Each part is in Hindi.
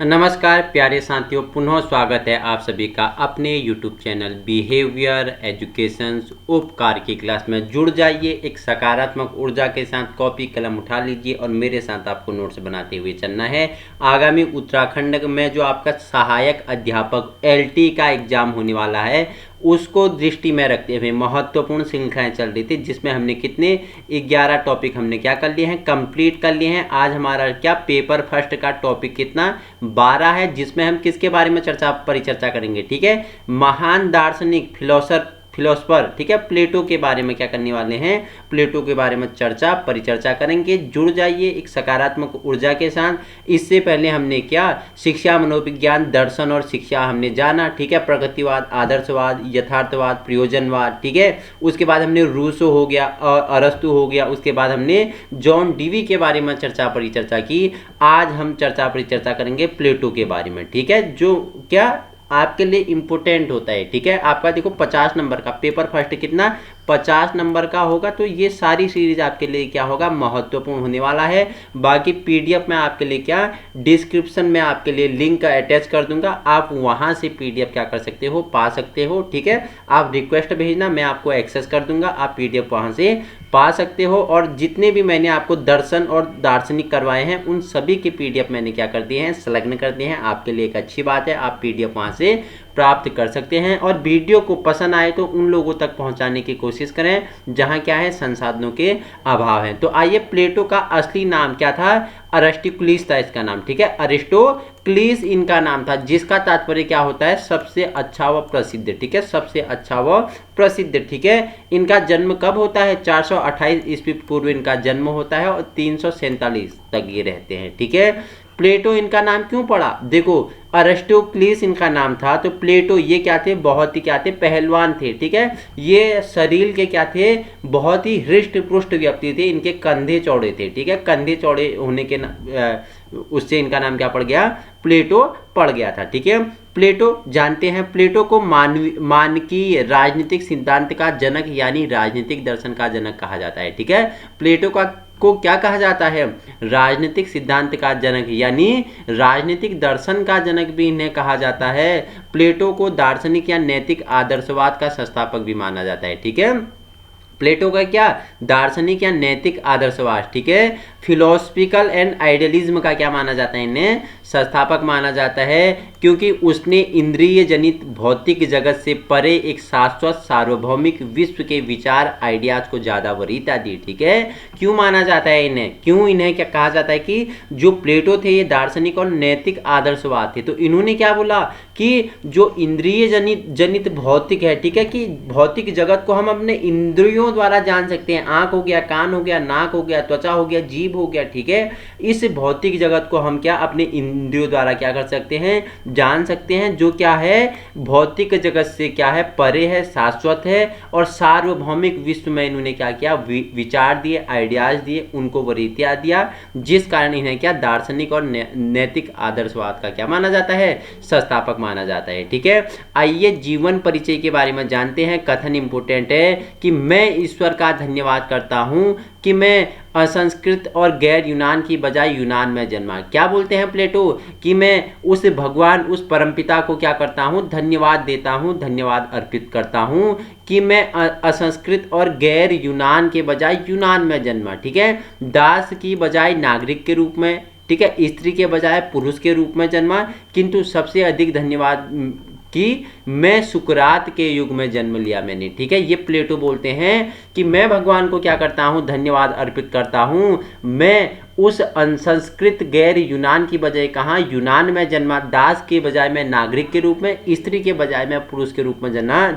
नमस्कार प्यारे साथियों, पुनः स्वागत है आप सभी का अपने YouTube चैनल बिहेवियर एजुकेशंस उपकार की क्लास में। जुड़ जाइए, एक सकारात्मक ऊर्जा के साथ कॉपी कलम उठा लीजिए और मेरे साथ आपको नोट्स बनाते हुए चलना है। आगामी उत्तराखंड में जो आपका सहायक अध्यापक LT का एग्जाम होने वाला है, उसको दृष्टि में रखते हुए महत्वपूर्ण श्रृंखलाएं चल रही थी, जिसमें हमने कितने 11 टॉपिक हमने क्या कर लिए हैं, कंप्लीट कर लिए हैं। आज हमारा क्या पेपर फर्स्ट का टॉपिक कितना 12 है, जिसमें हम किसके बारे में परिचर्चा करेंगे। ठीक है, महान दार्शनिक फिलोसफर, ठीक है, प्लेटो के बारे में क्या करने वाले हैं, प्लेटो के बारे में परिचर्चा करेंगे। जुड़ जाइए एक सकारात्मक ऊर्जा के साथ। इससे पहले हमने क्या शिक्षा, मनोविज्ञान, दर्शन और शिक्षा हमने जाना। ठीक है, प्रगतिवाद, आदर्शवाद, यथार्थवाद, प्रयोजनवाद। ठीक है, उसके बाद हमने रूसो हो गया और अरस्तु हो गया। उसके बाद हमने जॉन डीवी के बारे में परिचर्चा की। आज हम परिचर्चा करेंगे प्लेटो के बारे में। ठीक है, जो क्या आपके लिए इंपोर्टेंट होता है। ठीक है, आपका देखो 50 नंबर का पेपर फर्स्ट कितना 50 नंबर का होगा, तो ये सारी सीरीज आपके लिए क्या होगा, महत्वपूर्ण होने वाला है। बाकी PDF में आपके लिए क्या डिस्क्रिप्शन में आपके लिए लिंक अटैच कर दूंगा, आप वहां से PDF क्या कर सकते हो, पा सकते हो। ठीक है, आप रिक्वेस्ट भेजना, मैं आपको एक्सेस कर दूंगा, आप PDF वहां से पा सकते हो। और जितने भी मैंने आपको दर्शन और दार्शनिक करवाए हैं, उन सभी के PDF मैंने क्या कर दिए हैं, संलग्न कर दिए हैं। आपके लिए एक अच्छी बात है, आप PDF वहां से प्राप्त कर सकते हैं। और वीडियो को पसंद आए तो उन लोगों तक पहुंचाने की कोशिश करें जहां क्या है, संसाधनों के अभाव है। तो आइए, प्लेटो का असली नाम क्या था, अरिस्टोक्लिस था इसका नाम। ठीक है, अरिस्टोक्लिस इनका नाम था, जिसका तात्पर्य क्या होता है, सबसे अच्छा व प्रसिद्ध। ठीक है, सबसे अच्छा व प्रसिद्ध। ठीक है, इनका जन्म कब होता है, 428 ईस्वी पूर्व इनका जन्म होता है और 347 तक ये रहते हैं। ठीक है, प्लेटो इनका नाम क्यों पड़ा, देखो अरिस्टोक्लिस इनका नाम था, तो प्लेटो ये क्या थे, बहुत ही क्या थे, पहलवान थे। ठीक है, ये शरीर के क्या थे, बहुत ही हृष्ट पुष्ट व्यक्ति थे, इनके कंधे चौड़े थे। ठीक है, कंधे चौड़े होने के उससे इनका नाम क्या पड़ गया, प्लेटो पड़ गया था। ठीक है, प्लेटो जानते हैं, प्लेटो को मानकीय राजनीतिक सिद्धांत का जनक यानी राजनीतिक दर्शन का जनक कहा जाता है। ठीक है, प्लेटो को क्या कहा जाता है, राजनीतिक सिद्धांत का जनक यानी राजनीतिक दर्शन का जनक भी इन्हें कहा जाता है। प्लेटो को दार्शनिक या नैतिक आदर्शवाद का संस्थापक भी माना जाता है। ठीक है, प्लेटो का क्या दार्शनिक या नैतिक आदर्शवाद, ठीक है, फिलोसफिकल एंड आइडियलिज्म का क्या माना जाता है, इन्हें संस्थापक माना जाता है, क्योंकि उसने इंद्रिय जनित भौतिक जगत से परे एक शाश्वत सार्वभौमिक विश्व के विचार आइडियाज को ज्यादा वरीयता दी। ठीक है, क्यों माना जाता है इन्हें, क्यों इन्हें क्या कहा जाता है कि जो प्लेटो थे ये दार्शनिक और नैतिक आदर्शवाद थे। तो इन्होंने क्या बोला कि जो इंद्रिय जनित भौतिक है, ठीक है, कि भौतिक जगत को हम अपने इंद्रियों द्वारा जान सकते हैं, आंख हो गया, कान हो गया, नाक हो गया, त्वचा हो गया, जीभ हो गया। ठीक है, इस भौतिक जगत को हम क्या अपने इंद्रियों द्वारा क्या कर सकते हैं, जान सकते हैं, जो क्या है भौतिक जगत से क्या है, परे है, शाश्वत है और सार्वभौमिक विश्व में इन्होंने क्या किया, विचार दिए, आइडियाज दिए, उनको वरीयता दिया, जिस कारण इन्हें क्या दार्शनिक और नैतिक आदर्शवाद का क्या माना जाता है, संस्थापक माना जाता है। ठीक है, आइए जीवन परिचय के बारे में जानते हैं। कथन इंपोर्टेंट है कि मैं ईश्वर का धन्यवाद करता हूं कि मैं असंस्कृत और गैर यूनान की बजाय यूनान में जन्मा। क्या बोलते हैं प्लेटो कि मैं उस भगवान, उस परमपिता को क्या करता हूं, धन्यवाद देता हूं, धन्यवाद अर्पित करता हूं कि मैं असंस्कृत और गैर यूनान के बजाय यूनान में जन्मा। ठीक है, दास की बजाय नागरिक के रूप में, ठीक है, स्त्री के बजाय पुरुष के रूप में जन्मा, किंतु सबसे अधिक धन्यवाद कि मैं सुकरात के युग में जन्म लिया मैंने। ठीक है, ये प्लेटो बोलते हैं कि मैं भगवान को क्या करता हूं, धन्यवाद अर्पित करता हूं, मैं उस असंस्कृत गैर यूनान की बजाय कहाँ, यूनान में जन्मा, दास के बजाय मैं नागरिक के रूप में, स्त्री के बजाय मैं पुरुष के रूप में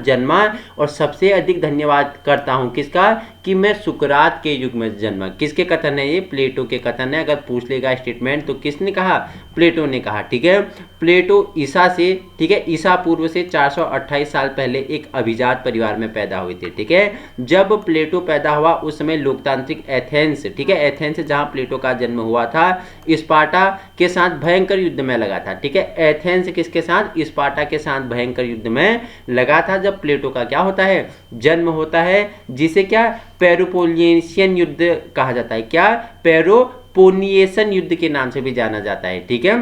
जन्मा, और सबसे अधिक धन्यवाद करता हूं किसका, कि मैं सुकरात के युग में जन्मा। किसके कथन है ये, प्लेटो के कथन है। अगर पूछ लेगा स्टेटमेंट तो किसने कहा, प्लेटो ने कहा। ठीक है, प्लेटो ईसा से, ठीक है, ईसा पूर्व से 428 साल पहले एक अभिजात परिवार में पैदा हुए थे। ठीक है, जब प्लेटो पैदा हुआ उस समय लोकतांत्रिक एथेंस, ठीक है, एथेंस जहां प्लेटो का जन्म हुआ था, स्पार्टा के साथ भयंकर युद्ध में लगा था। ठीक है, एथेंस किसके साथ, स्पार्टा के साथ भयंकर युद्ध में लगा था जब प्लेटो का क्या होता है, जन्म होता है, जिसे क्या पेलोपोनेशियन युद्ध कहा जाता है। क्या पेलोपोनेशियन युद्ध के नाम से भी जाना जाता है। ठीक है,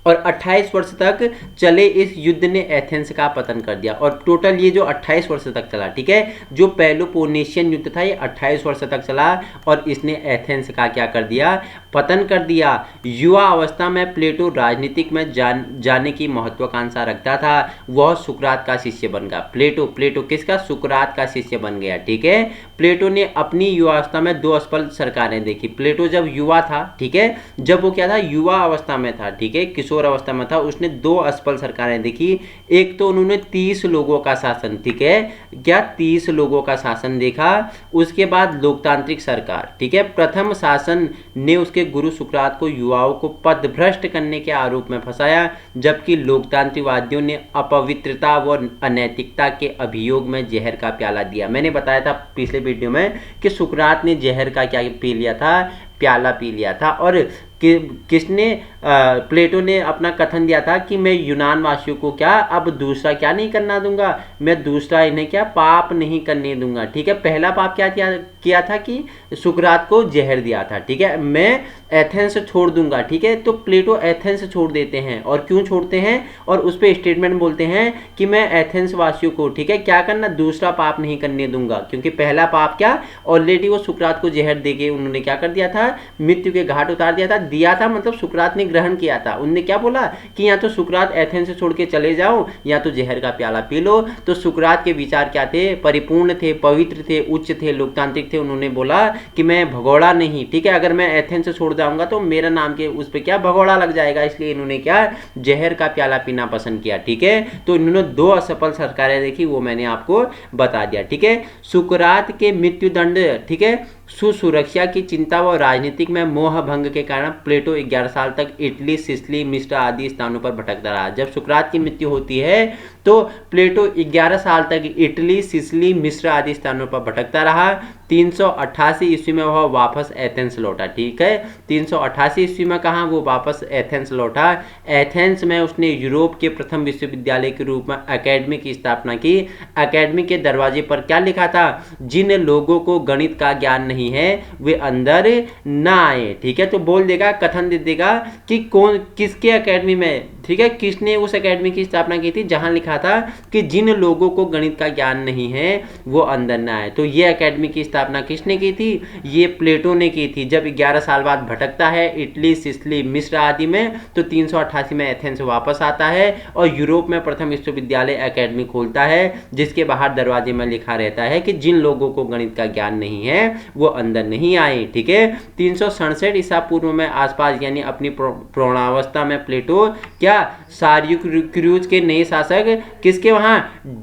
और 28 वर्ष तक चले इस युद्ध ने एथेंस का पतन कर दिया। और टोटल ये जो 28 वर्ष तक चला, ठीक है, जो पेलोपोनेशियन युद्ध था ये 28 वर्ष तक चला और इसने एथेंस का क्या कर दिया, पतन कर दिया। युवा अवस्था में प्लेटो राजनीतिक में जाने की महत्वाकांक्षा रखता था। वह सुकरात का शिष्य बन गया। प्लेटो किसका, सुकरात का शिष्य बन गया, ठीक है। प्लेटो ने अपनी युवावस्था में 2 असफल सरकारें देखी। प्लेटो जब युवा था, ठीक है, जब वो क्या था, युवा अवस्था में था, ठीक है, किशोर अवस्था में था, उसने 2 असफल सरकारें देखी। एक तो उन्होंने 30 लोगों का शासन, ठीक है, क्या 30 लोगों का शासन देखा। उसके बाद लोकतांत्रिक सरकार, ठीक है, प्रथम शासन ने उसके गुरु सुकरात को युवाओं को पथभ्रष्ट करने के आरोप में फंसाया, जबकि लोकतांत्रिकवादियों ने अपवित्रता व अनैतिकता के अभियोग में जहर का प्याला दिया। मैंने बताया था पिछले वीडियो में कि सुकरात ने जहर का क्या पी लिया था, प्याला पी लिया था। और किसने, प्लेटो ने अपना कथन दिया था कि मैं यूनान वासियों को क्या अब दूसरा क्या नहीं करना दूंगा, मैं दूसरा इन्हें क्या पाप नहीं करने दूंगा, ठीक है। पहला पाप क्या किया था कि सुकरात को जहर दिया था, ठीक है, मैं एथेंस छोड़ दूंगा, ठीक है। तो प्लेटो एथेंस छोड़ देते हैं, और क्यों छोड़ते हैं, और उस पर स्टेटमेंट बोलते हैं कि मैं एथेंस वासियों को, ठीक है, क्या करना, दूसरा पाप नहीं करने दूंगा, क्योंकि पहला पाप क्या, ऑलरेडी वो सुकरात को जहर देके उन्होंने क्या कर दिया था, मृत्यु के घाट उतार दिया था, मतलब सुकरात ने ग्रहण किया था। उनने क्या बोला कि या तो सुकरात एथेंस से छोड़ के चले जाओ या तो जहर का प्याला पी लो। तो सुकरात के विचार क्या थे, परिपूर्ण थे, पवित्र थे, उच्च थे, लोकतांत्रिक थे। उन्होंने बोला कि मैं भगोड़ा नहीं, ठीक है, अगर मैं एथेंस से छोड़ जाऊंगा तो मेरा नाम के उस पर क्या भगोड़ा लग जाएगा, इसलिए इन्होंने क्या जहर का प्याला पीना पसंद किया, ठीक है। तो इन्होंने 2 असफल सरकारें देखी, वो मैंने आपको बता दिया, ठीक है। सुकरात के मृत्युदंड, ठीक है, सुसुरक्षा की चिंता व राजनीतिक में मोह भंग के कारण प्लेटो 11 साल तक इटली, सिसिली, मिस्र आदि स्थानों पर भटकता रहा। जब सुकरात की मृत्यु होती है तो प्लेटो 11 साल तक इटली, सिसिली, मिस्र आदि स्थानों पर भटकता रहा। 388 ईस्वी में वह वापस एथेंस लौटा, ठीक है, 388 ईस्वी में कहा वो वापस एथेंस लौटा। एथेंस में उसने यूरोप के प्रथम विश्वविद्यालय के रूप में अकेडमी की स्थापना की। अकेडमी के दरवाजे पर क्या लिखा था, जिन लोगों को गणित का ज्ञान नहीं है वे अंदर ना आए, ठीक है। तो बोल देगा, कथन दे देगा कि कौन किसके अकेडमी में, ठीक है, किसने उस एकेडमी की स्थापना की थी जहां लिखा था कि जिन लोगों को गणित का ज्ञान नहीं है वो अंदर ना आए। तो ये एकेडमी की स्थापना किसने की थी, ये प्लेटो ने की थी। जब 11 साल बाद भटकता है इटली, सिसिली, मिस्र आदि में, तो 388 में एथेंस वापस आता है और यूरोप में प्रथम विश्वविद्यालय एकेडमी खोलता है, जिसके बाहर दरवाजे में लिखा रहता है कि जिन लोगों को गणित का ज्ञान नहीं है वो अंदर नहीं आए, ठीक है। 367 ईसा पूर्व में आसपास, यानी अपनी प्रौढ़ावस्था में प्लेटो क्या सार्यूक्यूज के नए शासक किसके वहां,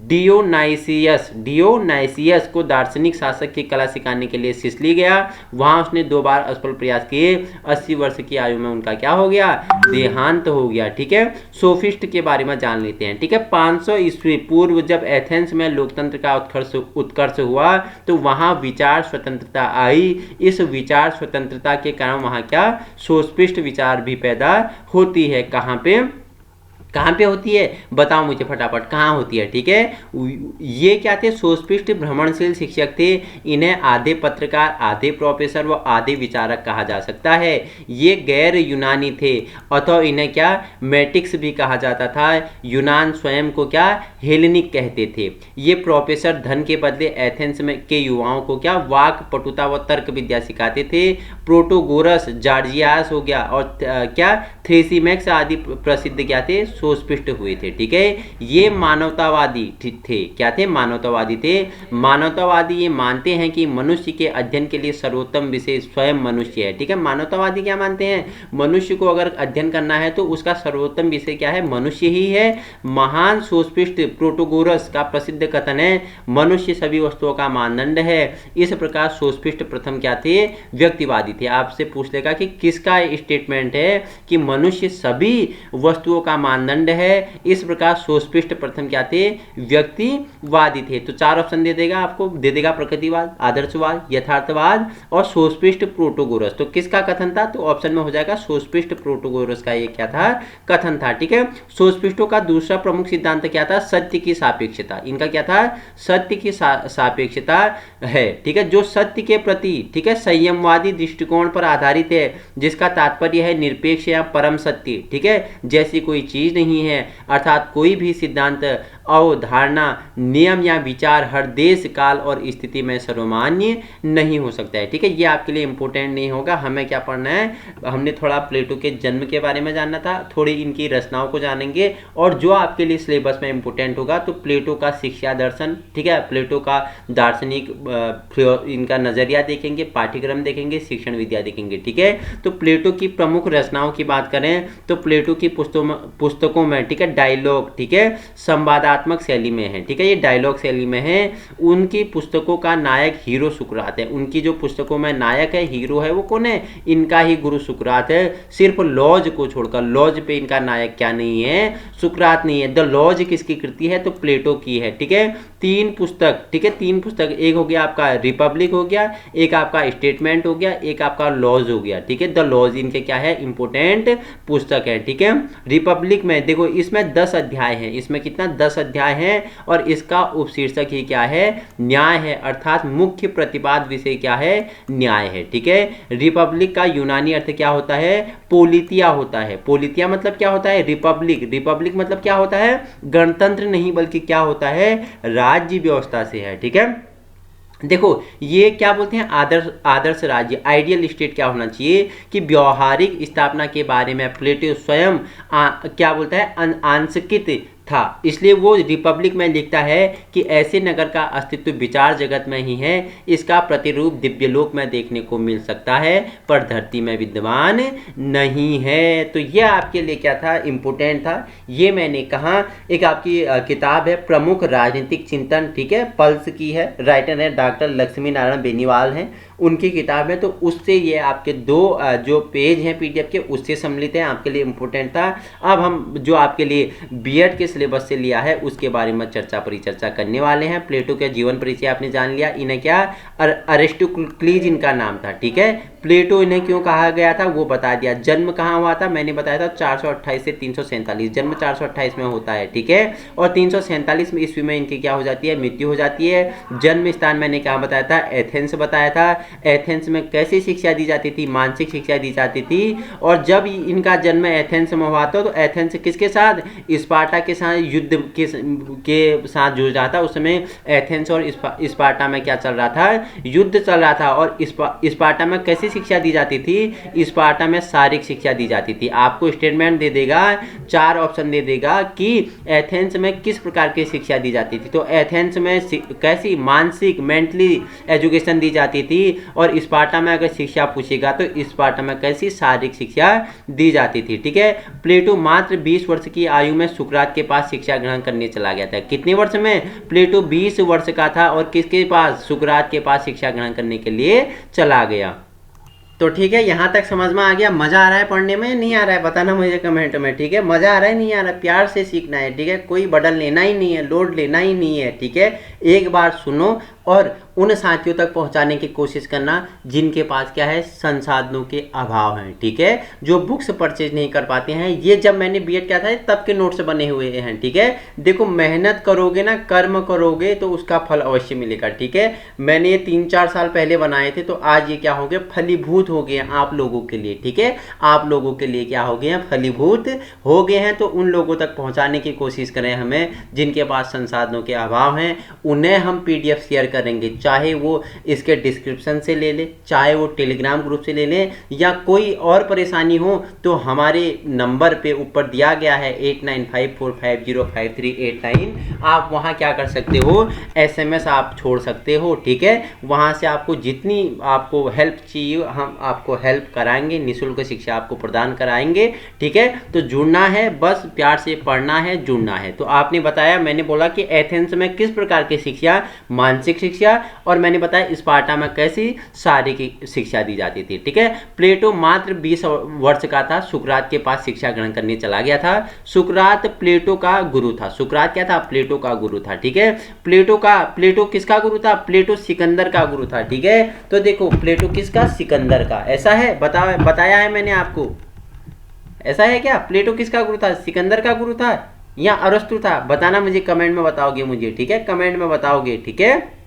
डियोनाइसियस को दार्शनिक शासक की कला सिखाने के लिए सिसिली गया। वहां उसने 2 बार असफल प्रयास किए। 80 वर्ष की आयु में उनका क्या हो गया, देहांत हो गया, ठीक है। सोफिस्ट के बारे में जान लेते हैं, ठीक है। 500 ईस्वी पूर्व जब एथेंस में लोकतंत्र का उत्कर्ष हुआ तो वहां विचार स्वतंत्रता आई। इस विचार स्वतंत्रता के कारण वहां क्या, सोफिस्ट विचार भी पैदा होती है। कहाँ पे होती है, बताओ मुझे फटाफट, कहाँ होती है, ठीक है। ये क्या थे, सोफिस्ट भ्रमणशील शिक्षक थे। इन्हें आधे पत्रकार, आधे प्रोफेसर व आधे विचारक कहा जा सकता है। ये गैर यूनानी थे, अथवा इन्हें क्या मैटिक्स भी कहा जाता था। यूनान स्वयं को क्या हेलेनिक कहते थे। ये प्रोफेसर धन के बदले एथेंस में के युवाओं को क्या वाक पटुता व तर्क विद्या सिखाते थे। प्रोटोगोरस, जॉर्जियास हो गया और क्या थ्रेसिमेक्स आदि प्रसिद्ध क्या थे, सोफिस्ट हुए थे, ठीक है। ये मानवतावादी थे, क्या थे, मानवतावादी थे। मानवतावादी ये मानते हैं कि मनुष्य के अध्ययन के लिए सर्वोत्तम विषय स्वयं मनुष्य है, ठीक है। मानवतावादी क्या मानते हैं, मनुष्य को अगर अध्ययन करना है तो उसका सर्वोत्तम विषय क्या है, मनुष्य ही है। महान सोफिस्ट प्रोटोगोरस का प्रसिद्ध कथन है, मनुष्य सभी वस्तुओं का मानदंड है। इस प्रकार सोफिस्ट प्रथम क्या थे, व्यक्तिवादी थे। आपसे पूछ लेगा कि किसका स्टेटमेंट है कि मनुष्य सभी वस्तुओं का मानदंड मानदंड है। इस प्रकार सोस्पिस्ट प्रथम क्या थे, व्यक्तिवादी थे। तो 4 ऑप्शन दे देगा आपको, दे देगा प्रकृतिवाद, आदर्शवाद, यथार्थवाद और सोस्पिस्ट प्रोटोगोरस। तो किसका कथन था, तो ऑप्शन में हो जाएगा सोस्पिस्ट प्रोटोगोरस का ये क्या था, कथन था। ठीक है, सोस्पिस्टों का दूसरा प्रमुख सिद्धांत क्या था, सत्य की सापेक्षता। इनका क्या था, सत्य की सापेक्षता है। ठीक है, जो सत्य के प्रति, ठीक है, संयमवादी दृष्टिकोण पर आधारित है, जिसका तात्पर्य है निरपेक्ष या परम सत्य। ठीक है, जैसी कोई चीज नहीं है, अर्थात कोई भी सिद्धांत, अवधारणा, नियम या विचार हर देश, काल और स्थिति में सर्वमान्य नहीं हो सकता है। ठीक है, ये आपके लिए इंपॉर्टेंट नहीं होगा। हमें क्या पढ़ना है, हमने थोड़ा प्लेटो के जन्म के बारे में जानना था, थोड़ी इनकी रचनाओं को जानेंगे। और जो आपके लिए सिलेबस में इंपॉर्टेंट होगा तो प्लेटो का शिक्षा दर्शन, ठीक है, प्लेटो का दार्शनिक इनका नजरिया देखेंगे, पाठ्यक्रम देखेंगे, शिक्षण विद्या देखेंगे। ठीक है, तो प्लेटो की प्रमुख रचनाओं की बात करें तो प्लेटो की पुस्तकों में, ठीक है, डायलॉग, ठीक है, संवादात्मक शैली में है। ठीक है, ये डायलॉग शैली में है। उनकी पुस्तकों का नायक हीरो सुकरात है। उनकी जो पुस्तकों में नायक है, हीरो है, वो कौन है, इनका ही गुरु सुकरात है। सिर्फ लॉज को छोड़कर, लॉज पे इनका नायक क्या नहीं है, सुकरात नहीं है। द लॉज किसकी कृति है, तो प्लेटो की है। ठीक है, 3 पुस्तक, ठीक है, 3 पुस्तक, एक हो गया आपका रिपब्लिक हो गया, एक आपका स्टेटमेंट हो गया, एक आपका लॉज हो गया। ठीक है, द लॉज इनके क्या है, इंपोर्टेंट पुस्तक है। ठीक है, रिपब्लिक में देखो, इसमें 10 अध्याय हैं। इसमें कितना, 10 अध्याय हैं। और इसका उपशीर्षक ही क्या है, न्याय है, अर्थात मुख्य प्रतिपाद विषय क्या है, न्याय है। ठीक है, रिपब्लिक का यूनानी अर्थ क्या होता है, पोलितिया होता है। पोलितिया मतलब क्या होता है, रिपब्लिक। रिपब्लिक मतलब क्या होता है, गणतंत्र नहीं, बल्कि क्या होता है, राज्य व्यवस्था से है। ठीक है, देखो ये क्या बोलते हैं, आदर्श राज्य, आइडियल स्टेट क्या होना चाहिए, कि व्यवहारिक स्थापना के बारे में प्लेटो स्वयं क्या बोलता है, आंशिकित था। इसलिए वो रिपब्लिक में लिखता है कि ऐसे नगर का अस्तित्व विचार जगत में ही है, इसका प्रतिरूप दिव्यलोक में देखने को मिल सकता है, पर धरती में विद्यमान नहीं है। तो ये आपके लिए क्या था, इंपोर्टेंट था। ये मैंने कहा, एक आपकी किताब है प्रमुख राजनीतिक चिंतन, ठीक है, पल्स की है, राइटर है डॉक्टर लक्ष्मी नारायण बेनीवाल हैं, उनकी किताब है। तो उससे ये आपके 2 जो पेज हैं पीडीएफ के, उससे सम्मिलित हैं, आपके लिए इंपॉर्टेंट था। अब हम जो आपके लिए बीएड के सिलेबस से लिया है उसके बारे में परिचर्चा करने वाले हैं। प्लेटो के जीवन परिचय आपने जान लिया, इन्हें क्या, अरिस्टोक्लीज इनका नाम था। ठीक है, प्लेटो इन्हें क्यों कहा गया था वो बता दिया। जन्म कहाँ हुआ था, मैंने बताया था 428 से 347, जन्म 428 में होता है। ठीक है, और 347 में ईस्वी में इनकी क्या हो जाती है, मृत्यु हो जाती है। जन्म स्थान मैंने क्या बताया था, एथेंस बताया था। एथेंस में कैसी शिक्षा दी जाती थी, मानसिक शिक्षा दी जाती थी। और जब इनका जन्म एथेंस में हुआ था तो एथेंस किसके साथ, स्पार्टा के साथ युद्ध के साथ जूझ रहा था। उस समय एथेंस और स्पार्टा में क्या चल रहा था, युद्ध चल रहा था। और स्पार्टा में कैसी शिक्षा दी जाती थी, स्पार्टा में शारीरिक शिक्षा दी जाती थी। आपको स्टेटमेंट दे देगा, 4 ऑप्शन दे देगा कि एथेंस में किस प्रकार की शिक्षा दी जाती थी। तो एथेंस में कैसी मानसिक, मेंटली एजुकेशन दी जाती थी। और स्पार्टा में अगर शिक्षा पूछेगा तो स्पार्टा में कैसी शारीरिक शिक्षा दी जाती थी। ठीक है, प्लेटो मात्र 20 वर्ष की आयु में सुकरात के पास शिक्षा ग्रहण करने चला गया था। कितने वर्ष में, प्लेटो 20 वर्ष का था और किसके पास, सुकरात के पास शिक्षा ग्रहण करने के लिए चला गया। तो ठीक है, यहाँ तक समझ में आ गया। मजा आ रहा है पढ़ने में, नहीं आ रहा है बताना मुझे कमेंट में। ठीक है, मजा आ रहा है, नहीं आ रहा है, प्यार से सीखना है। ठीक है, कोई बर्डन लेना ही नहीं है, लोड लेना ही नहीं है। ठीक है, एक बार सुनो और उन साथियों तक पहुंचाने की कोशिश करना जिनके पास क्या है, संसाधनों के अभाव हैं। ठीक है, जो बुक्स परचेज नहीं कर पाते हैं। ये जब मैंने बीएड किया था तब के नोट्स बने हुए हैं। ठीक है, देखो मेहनत करोगे ना, कर्म करोगे तो उसका फल अवश्य मिलेगा। ठीक है, मैंने ये 3-4 साल पहले बनाए थे, तो आज ये क्या हो गए, फलीभूत हो गए हैं आप लोगों के लिए। ठीक है, आप लोगों के लिए क्या हो गए हैं, फलीभूत हो गए हैं। तो उन लोगों तक पहुंचाने की कोशिश करें हमें जिनके पास संसाधनों के अभाव हैं। उन्हें हम पीडीएफ शेयर करेंगे, चाहे वो इसके डिस्क्रिप्शन से ले ले, चाहे वो टेलीग्राम ग्रुप से ले लें, या कोई और परेशानी हो तो हमारे नंबर पे ऊपर दिया गया है 8954505389, आप वहाँ क्या कर सकते हो, एसएमएस आप छोड़ सकते हो। ठीक है, वहाँ से आपको जितनी आपको हेल्प चाहिए हम आपको हेल्प कराएंगे, निःशुल्क शिक्षा आपको प्रदान कराएंगे। ठीक है, तो जुड़ना है, बस प्यार से पढ़ना है, जुड़ना है। तो आपने बताया, मैंने बोला कि एथेंस में किस प्रकार की शिक्षा, मानसिक शिक्षा, और मैंने बताया स्पार्टा में कैसी शारीरिक शिक्षा दी जाती थी। ठीक है, प्लेटो मात्र 20 वर्ष का था, सुकरात के पास शिक्षा ग्रहण करने चला गया था। सुकरात प्लेटो का गुरु था। सुकरात क्या था? प्लेटो का गुरु था। ठीक है, प्लेटो किसका गुरु था? प्लेटो सिकंदर का गुरु था। ठीक है, तो देखो प्लेटो किसका? सिकंदर का। ऐसा है, बताया है मैंने आपको, ऐसा है क्या? प्लेटो किसका गुरु था? सिकंदर का गुरु था या अरस्तु था? बताना मुझे, कमेंट में बताओगे मुझे। ठीक है, कमेंट में बताओगे। ठीक है,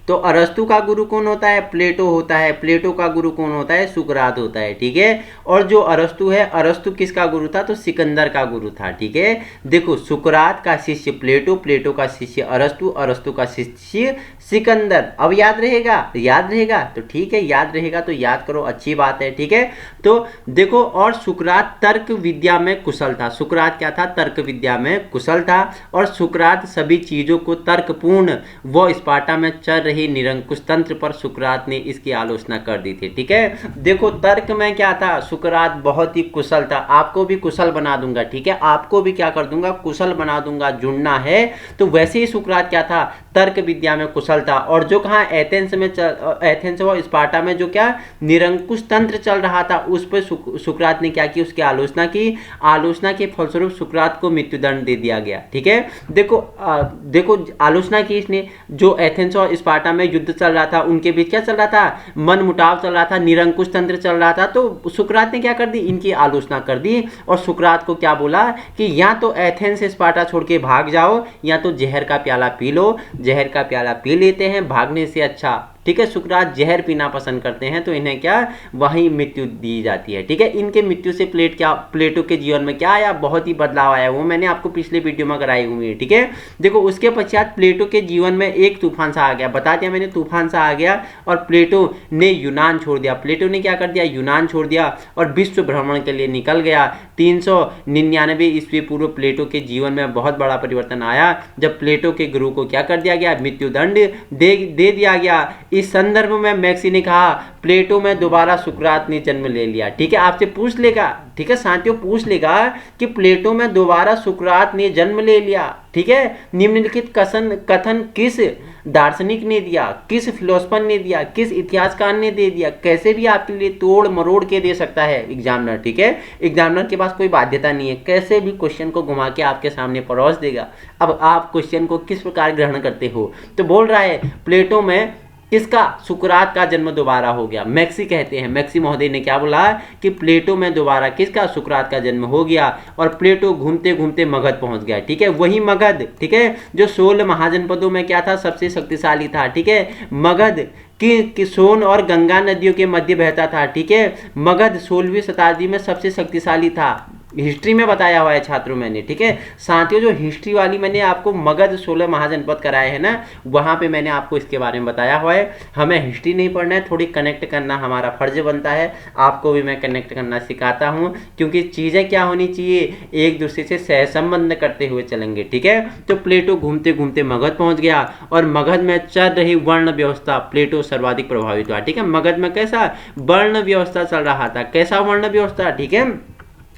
तो अरस्तु का गुरु कौन होता है? प्लेटो होता है। प्लेटो का गुरु कौन होता है? सुकरात होता है। ठीक है, और जो अरस्तु है, अरस्तु किसका गुरु था? तो सिकंदर का गुरु था। ठीक है, देखो सुकरात का शिष्य प्लेटो, प्लेटो का शिष्य अरस्तु, अरस्तु का शिष्य सिकंदर। अब याद रहेगा? याद रहेगा तो ठीक है, याद रहेगा तो याद करो, अच्छी बात है। ठीक है, तो देखो, और सुकरात तर्क विद्या में कुशल था। सुकरात क्या था? तर्क विद्या में कुशल था, और सुकरात सभी चीजों को तर्कपूर्ण व स्पार्टा में चल रही निरंकुश तंत्र पर सुकरात ने इसकी आलोचना कर दी थी। ठीक है, देखो तर्क में क्या था? सुकरात बहुत ही कुशल था। आपको भी कुशल बना दूंगा। ठीक है, आपको भी क्या कर दूंगा? कुशल बना दूंगा। जुड़ना है तो वैसे ही सुकरात क्या था? तर्क विद्या में कुशल था। और जो कहा एथेंस व स्पार्टा में जो क्या निरंकुश तंत्र चल रहा था, उस पर सुकरात ने क्या की? उसकी आलोचना की। आलोचना के फलस्वरूप सुकरात को मृत्युदंड दे दिया गया। ठीक है, देखो आलोचना की इसने। जो एथेंस और स्पार्टा में युद्ध चल रहा था, उनके बीच क्या चल रहा था? मन मुटाव चल रहा था, निरंकुश तंत्र चल रहा था। तो सुकरात ने क्या कर दी? इनकी आलोचना कर दी, और सुकरात को क्या बोला कि या तो एथेंस स्पार्टा छोड़ के भाग जाओ, या तो जहर का प्याला पी लो। जहर का प्याला पी लेते हैं, भागने से अच्छा। ठीक है, सुकरात जहर पीना पसंद करते हैं, तो इन्हें क्या वहीं मृत्यु दी जाती है। ठीक है, इनके मृत्यु से प्लेटो के जीवन में क्या आया? बहुत ही बदलाव आया, वो मैंने आपको पिछले वीडियो में कराई हुई है। ठीक है, देखो उसके पश्चात प्लेटो के जीवन में एक तूफान सा आ गया। बता दिया मैंने, तूफान सा आ गया, और प्लेटो ने यूनान छोड़ दिया। प्लेटो ने क्या कर दिया? यूनान छोड़ दिया, और विश्व भ्रमण के लिए निकल गया। 399 ईस्वी पूर्व प्लेटो के जीवन में बहुत बड़ा परिवर्तन आया, जब प्लेटो के गुरु को क्या कर दिया गया? मृत्युदंड दे दिया गया। इस संदर्भ में मैक्सी ने कहा, प्लेटो में दोबारा सुकरात ने जन्म ले लिया। ठीक है, आपसे पूछ लेगा, ठीक है साथियों, पूछ लेगा कि प्लेटो में दोबारा सुकरात ने जन्म ले लिया। ठीक है, निम्नलिखित कथन किस दार्शनिक ने दिया, किस फिलोसफर ने दिया, किस इतिहासकार ने दे दिया? कैसे भी आपके लिए तोड़ मरोड़ के दे सकता है एग्जामिनर। ठीक है, एग्जामिनर के पास कोई बाध्यता नहीं है, कैसे भी क्वेश्चन को घुमा के आपके सामने परोस देगा। अब आप क्वेश्चन को किस प्रकार ग्रहण करते हो? तो बोल रहा है प्लेटो में किसका? सुकरात का जन्म दोबारा हो गया। मैक्सी कहते हैं, मैक्सी महोदय ने क्या बोला कि प्लेटो में दोबारा किसका? सुकरात का जन्म हो गया, और प्लेटो घूमते घूमते मगध पहुंच गया। ठीक है, वही मगध, ठीक है, जो 16 महाजनपदों में क्या था? सबसे शक्तिशाली था। ठीक है, मगध कि सोन और गंगा नदियों के मध्य बहता था। ठीक है, मगध 16वीं शताब्दी में सबसे शक्तिशाली था। हिस्ट्री में बताया हुआ है छात्रों मैंने। ठीक है साथियों, जो हिस्ट्री वाली मैंने आपको मगध 16 महाजनपद कराए हैं ना, वहाँ पे मैंने आपको इसके बारे में बताया हुआ है। हमें हिस्ट्री नहीं पढ़ना है, थोड़ी कनेक्ट करना हमारा फर्ज बनता है। आपको भी मैं कनेक्ट करना सिखाता हूँ, क्योंकि चीज़ें क्या होनी चाहिए? एक दूसरे से सहसंबंध करते हुए चलेंगे। ठीक है, तो प्लेटो घूमते घूमते मगध पहुँच गया, और मगध में चल रही वर्ण व्यवस्था प्लेटो सर्वाधिक प्रभावित हुआ। ठीक है, मगध में कैसा वर्ण व्यवस्था चल रहा था? कैसा वर्ण व्यवस्था? ठीक है,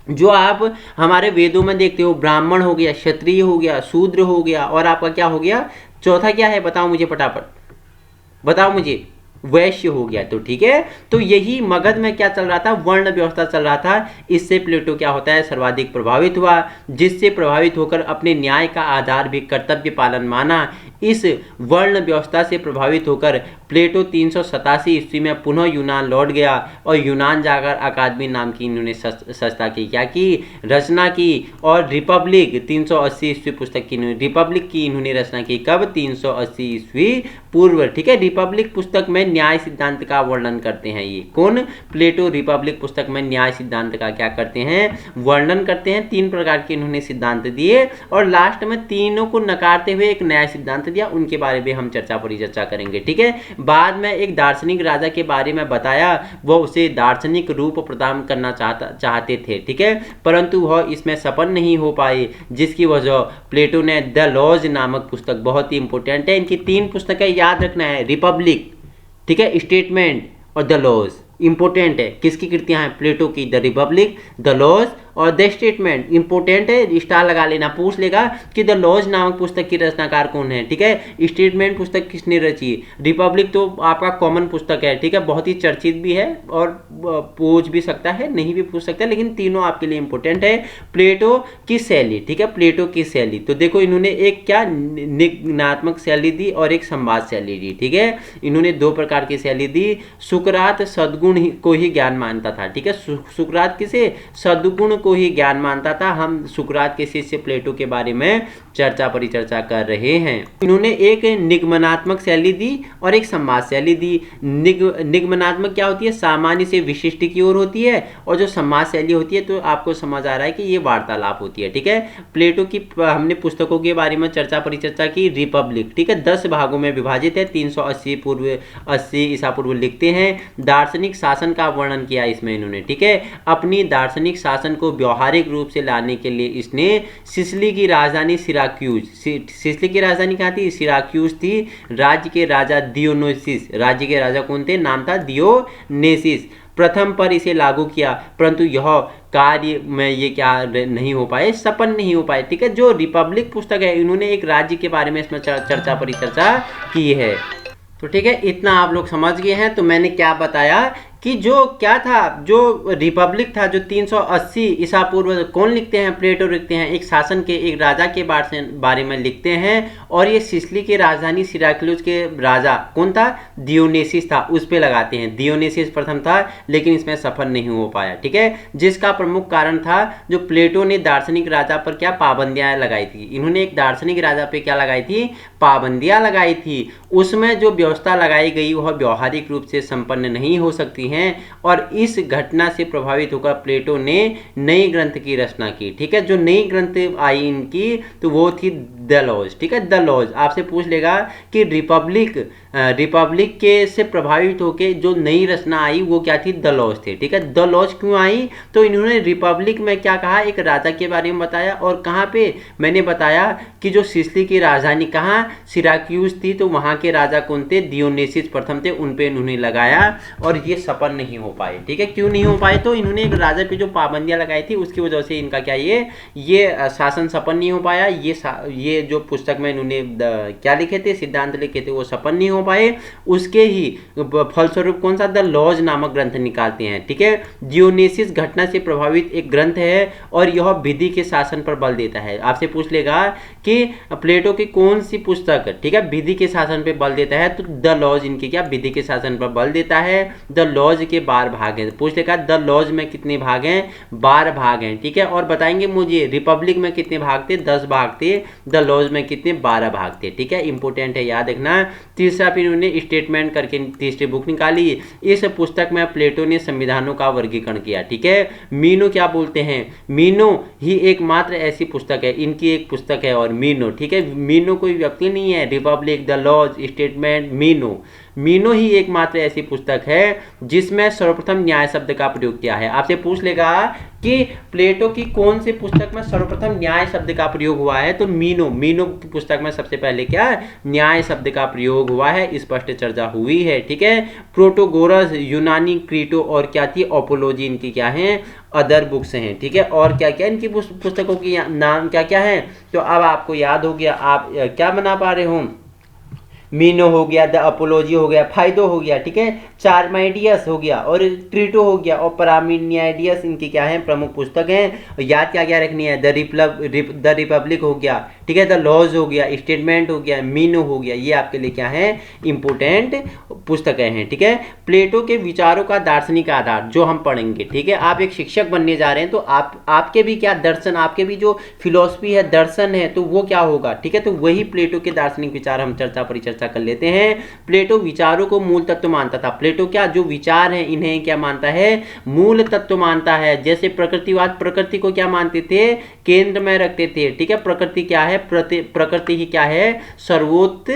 जो आप हमारे वेदों में देखते हो, ब्राह्मण हो गया, क्षत्रिय हो गया, शूद्र हो गया, और आपका क्या हो गया? चौथा क्या है? बताओ मुझे फटाफट, बताओ मुझे। वैश्य हो गया। तो ठीक है, तो यही मगध में क्या चल रहा था? वर्ण व्यवस्था चल रहा था। इससे प्लेटो क्या होता है? सर्वाधिक प्रभावित हुआ, जिससे प्रभावित होकर अपने न्याय का आधार भी कर्तव्य पालन माना। इस वर्ण व्यवस्था से प्रभावित होकर प्लेटो 387 ईस्वी में पुनः यूनान लौट गया, और यूनान जाकर अकादमी नाम की इन्होंने संस्था की क्या की? रचना की, और रिपब्लिक 380 ईस्वी पुस्तक की रिपब्लिक की इन्होंने रचना की। कब? 380 ईस्वी पूर्व। ठीक है, रिपब्लिक पुस्तक में न्याय सिद्धांत का वर्णन करते हैं। ये कौन? प्लेटो रिपब्लिक पुस्तक में न्याय सिद्धांत का क्या करते हैं? वर्णन करते हैं। 3 प्रकार के इन्होंने सिद्धांत दिए, और लास्ट में तीनों को नकारते हुए एक नया सिद्धांत दिया। उनके बारे में हम चर्चा करेंगे। ठीक है, बाद में एक दार्शनिक राजा के बारे में बताया, वो उसे दार्शनिक रूप प्रदान करना चाहते थे। ठीक है, परंतु वह इसमें सफल नहीं हो पाए, जिसकी वजह प्लेटो ने द लॉज नामक पुस्तक, बहुत ही इंपॉर्टेंट है, इनकी 3 पुस्तकें याद रखना है, रिपब्लिक, ठीक है, स्टेटमेंट और द लॉज, इंपॉर्टेंट है। किसकी कृतियां हैं? प्लेटो की द रिपब्लिक, द लॉज और द स्टेटमेंट इंपॉर्टेंट है, स्टार लगा लेना। पूछ लेगा कि द लॉज नामक पुस्तक की रचनाकार कौन है, ठीक है। स्टेटमेंट पुस्तक किसने रची, रिपब्लिक तो आपका कॉमन पुस्तक है, ठीक है, बहुत ही चर्चित भी है और पूछ भी सकता है, नहीं भी पूछ सकता, लेकिन तीनों आपके लिए इंपॉर्टेंट है। प्लेटो की शैली, ठीक है, प्लेटो की शैली, तो देखो इन्होंने एक क्या निगमनात्मक शैली दी और एक संवाद शैली दी, ठीक है। इन्होंने दो प्रकार की शैली दी। सुकरात सद्गुण को ही ज्ञान मानता था, ठीक है, सुकरात किसे, सद्गुण को ही ज्ञान मानता था। हम सुकरात के शिष्य प्लेटो के बारे में चर्चा परिचर्चा कर रहे हैं। इन्होंने एक निगमनात्मक शैली दी और एक संवाद शैली दी। निगमनात्मक क्या होती है, सामान्य से विशिष्ट की ओर होती है, और जो संवाद शैली होती है तो आपको समझ आ रहा है कि ये वार्तालाप होती है, ठीक है। प्लेटो की हमने पुस्तकों के बारे में चर्चा परिचर्चा की। रिपब्लिक, ठीक है, 10 भागों में विभाजित है। 380 ईसा पूर्व लिखते हैं। दार्शनिक शासन का वर्णन किया इसमें इन्होंने, ठीक है। अपनी दार्शनिक शासन को व्यवहारिक रूप से लाने के लिए इसने सिसिली की राजधानी सिराक्यूज, सिसिली की राजधानी कहाँ थी, सिराक्यूज थी। राज्य के राजा दियोनेसिस, राज्य के राजा कौन थे, नाम था दियोनेसिस, प्रथम पर इसे लागू किया, परंतु यह कार्य में ये क्या नहीं हो पाए, सफल नहीं हो पाए, ठीक है। जो रिपब्लिक पुस्तक है इन्होंने एक राज्य के बारे में इसमें चर्चा परिचर्चा की है। तो ठीक है, इतना आप लोग समझ गए हैं। तो मैंने क्या बताया कि जो क्या था, जो रिपब्लिक था, जो 380 ईसा पूर्व कौन लिखते हैं, प्लेटो लिखते हैं, एक शासन के, एक राजा के बारे में लिखते हैं। और ये सिसिली की राजधानी सिराक्यूज के राजा कौन था, दियोनेसिस था, उस पे लगाते हैं। दियोनेसिस प्रथम था, लेकिन इसमें सफल नहीं हो पाया, ठीक है। जिसका प्रमुख कारण था जो प्लेटो ने दार्शनिक राजा पर क्या पाबंदियां लगाई थी। इन्होंने एक दार्शनिक राजा पे क्या लगाई थी, पाबंदियां लगाई थी। उसमें जो व्यवस्था लगाई गई वह व्यवहारिक रूप से संपन्न नहीं हो सकती हैं, और इस घटना से प्रभावित होकर प्लेटो ने नई ग्रंथ की रचना की, ठीक है। जो नई ग्रंथ आई इनकी तो वो थी द लॉज, ठीक है, द लॉज। आपसे पूछ लेगा कि रिपब्लिक के से प्रभावित होकर जो नई रचना आई वो क्या थी, द लॉज थे, ठीक है। द लॉज क्यों आई, तो इन्होंने रिपब्लिक में क्या कहा, एक राजा के बारे में बताया, और कहाँ पे मैंने बताया कि जो सिसिली की राजधानी कहाँ, सिराक्यूज थी, तो वहाँ के राजा कौन थे, दियोनेसिस प्रथम थे, उन पे इन्होंने लगाया और ये सफल नहीं हो पाए, ठीक है। क्यों नहीं हो पाए, तो इन्होंने एक राजा पे जो पाबंदियां लगाई थी उसकी वजह से इनका क्या ये शासन सफल नहीं हो पाया। ये जो पुस्तक में इन्होंने क्या लिखे थे, सिद्धांत लिखे थे, वो सफल नहीं हो पाए। उसके ही फलस्वरूप कौन सा, द लॉज नामक ग्रंथ निकालते हैं, ठीक है। दियोनेसिस घटना से प्रभावित एक ग्रंथ है और यह विधि के शासन पर बल देता है। आपसे पूछ लेगा कि प्लेटो की कौन सी पुस्तक, ठीक है, विधि के शासन पर बल देता है, तो द लॉज इनके क्या विधि के शासन पर बल देता है। द लॉज के 12 भाग हैं। पूछ लेगा द लॉज में कितने भाग हैं, 12 भाग हैं, ठीक है। और बताएंगे मुझे रिपब्लिक में कितने भाग थे, 10 भाग थे। द लॉज में कितने, 12 भाग थे, ठीक है। इंपॉर्टेंट है, याद रखना। तीसरा फिर उन्होंने स्टेटमेंट करके तीसरी बुक निकाली। इस पुस्तक में प्लेटो ने संविधानों का वर्गीकरण किया, ठीक है। मीनो क्या बोलते हैं, मीनो ही एकमात्र ऐसी पुस्तक है, इनकी एक पुस्तक है और मीनो, ठीक है। मीनो कोई व्यक्ति नहीं है, रिपब्लिक, द लॉज, स्टेटमेंट, मीनो ही एकमात्र ऐसी पुस्तक है जिसमें सर्वप्रथम न्याय शब्द का प्रयोग किया है। आपसे पूछ लेगा कि प्लेटो की कौन सी पुस्तक में सर्वप्रथम न्याय शब्द का प्रयोग हुआ है, तो मीनो की पुस्तक में सबसे पहले क्या न्याय शब्द का प्रयोग हुआ है, स्पष्ट चर्चा हुई है, ठीक है। प्रोटोगोरस, यूनानी, क्रीटो और क्या थी, ओपोलॉजी, इनकी क्या है, अदर बुक्स हैं, ठीक है। और क्या क्या इनकी पुस्तकों की नाम क्या क्या है, तो अब आपको याद हो गया। आप क्या बना पा रहे हो, मीनो हो गया, द अपोलॉजी हो गया, फाइदो हो गया, ठीक है, चारमाइडियस हो गया और ट्रीटो हो गया और पारामिनियाडियस, इनकी क्या है, प्रमुख पुस्तक हैं। याद क्या क्या रखनी है, द रिपब्लिक हो गया, ठीक है, द लॉज हो गया, स्टेटमेंट हो गया, मीनो हो गया, ये आपके लिए क्या है, इंपोर्टेंट पुस्तकें हैं, ठीक है। प्लेटो के विचारों का दार्शनिक आधार जो हम पढ़ेंगे, ठीक है। आप एक शिक्षक बनने जा रहे हैं तो आपके भी क्या दर्शन, आपके भी जो फिलॉसफी है, दर्शन है, तो वो क्या होगा, ठीक है। तो वही प्लेटो के दार्शनिक विचार हम चर्चा परिचर्चा कर लेते हैं। प्लेटो विचारों को मूल तत्व मानता था। प्लेटो क्या, जो विचार हैं इन्हें क्या मानता है, मूल तत्व मानता है। जैसे प्रकृतिवाद, प्रकृति को क्या मानते थे, केंद्र में रखते थे, ठीक है। प्रकृति क्या है, प्रकृति की क्या है, सर्वोच्च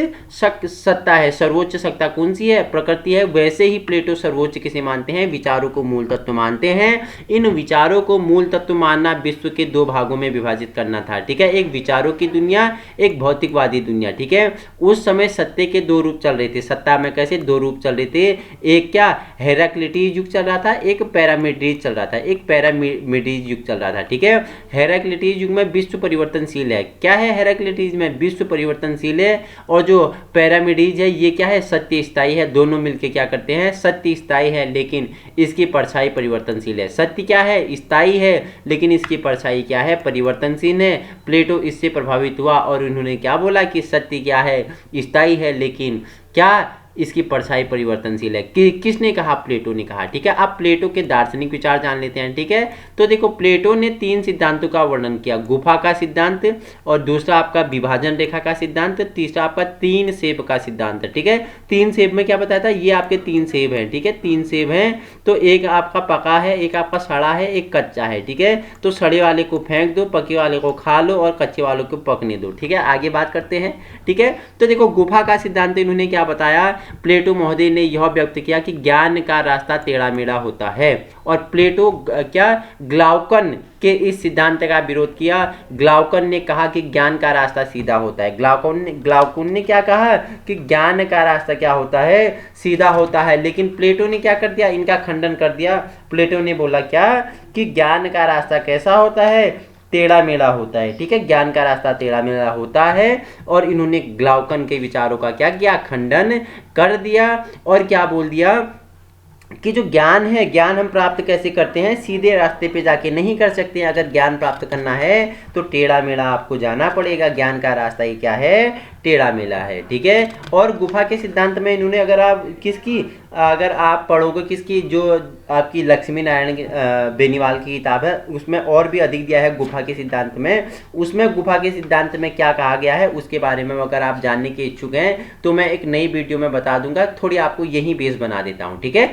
सत्ता है। सर्वोच्च सत्ता कौन सी है, प्रकृति है। वैसे ही प्लेटो सर्वोच्च किसे मानते हैं, विचारों को मूल तत्व मानते हैं। इन विचारों को मूल तत्व मानना विश्व के 2 भागों में विभाजित करना था, ठीक है। एक विचारों की दुनिया, एक भौतिकवादी दुनिया, ठीक है। उस समय सत्य सत्य के दो रूप चल रहे थे, सत्ता में कैसे दो रूप चल रहे थे, एक क्या हेराक्लिटीज युग चल रहा था, एक पैरामेड्रीज चल रहा था, एक पैरामेड्रीज युग चल रहा था। ठीक है, हेराक्लिटीज युग में विश्व परिवर्तनशील है। क्या है हेराक्लिटीज में, विश्व परिवर्तनशील है। और जो पैरामेड्रीज है ये क्या है, सत्य स्थायी है। दोनों मिलके क्या करते हैं, सत्य स्थायी है लेकिन इसकी परछाई परिवर्तनशील है। सत्य क्या है, स्थायी है, लेकिन इसकी परछाई क्या है, परिवर्तनशील है। प्लेटो इससे प्रभावित हुआ और उन्होंने क्या बोला कि सत्य क्या है, स्थायी है, लेकिन क्या इसकी परछाई परिवर्तनशील है। किसने कहा, प्लेटो ने कहा। ठीक है, अब प्लेटो के दार्शनिक विचार जान लेते हैं। ठीक है, तो देखो प्लेटो ने 3 सिद्धांतों का वर्णन किया, गुफा का सिद्धांत, और दूसरा आपका विभाजन रेखा का सिद्धांत, तीसरा आपका 3 सेब का सिद्धांत। ठीक है, 3 सेब में क्या बताया था, ये आपके 3 सेब हैं। ठीक है, 3 सेब हैं, तो एक आपका पका है, एक आपका सड़ा है, एक कच्चा है। ठीक है, तो सड़े वाले को फेंक दो, पके वाले को खा लो और कच्चे वालों को पकने दो। ठीक है, आगे बात करते हैं। ठीक है, तो देखो गुफा का सिद्धांत इन्होंने क्या बताया, प्लेटो महोदय ने यह व्यक्त किया कि ज्ञान का रास्ता टेढ़ा मेढ़ा होता है। और प्लेटो क्या ग्लाउकन के इस सिद्धांत का विरोध किया। ग्लाउकन ने कहा कि ज्ञान का रास्ता सीधा होता है। ग्लाउकन ने क्या कहा कि ज्ञान का रास्ता क्या होता है, सीधा होता है। लेकिन प्लेटो ने क्या कर दिया, इनका खंडन कर दिया। प्लेटो ने बोला क्या कि ज्ञान का रास्ता कैसा होता है, टेढ़ा मेढ़ा होता है। ठीक है, ज्ञान का रास्ता टेढ़ा मेढ़ा होता है। और इन्होंने ग्लाउकन के विचारों का क्या किया, खंडन कर दिया। और क्या बोल दिया कि जो ज्ञान है, ज्ञान हम प्राप्त कैसे करते हैं, सीधे रास्ते पे जाके नहीं कर सकते। अगर ज्ञान प्राप्त करना है तो टेढ़ा मेढ़ा आपको जाना पड़ेगा। ज्ञान का रास्ता ही क्या है, टेढ़ा मेढ़ा है। ठीक है, और गुफा के सिद्धांत में इन्होंने अगर आप पढ़ोगे किसकी, जो आपकी लक्ष्मी नारायण बेनीवाल की किताब है, उसमें और भी अधिक दिया है गुफा के सिद्धांत में। उसमें गुफा के सिद्धांत में क्या कहा गया है उसके बारे में अगर आप जानने के इच्छुक हैं तो मैं एक नई वीडियो में बता दूंगा, थोड़ी आपको यही बेस बना देता हूँ। ठीक है,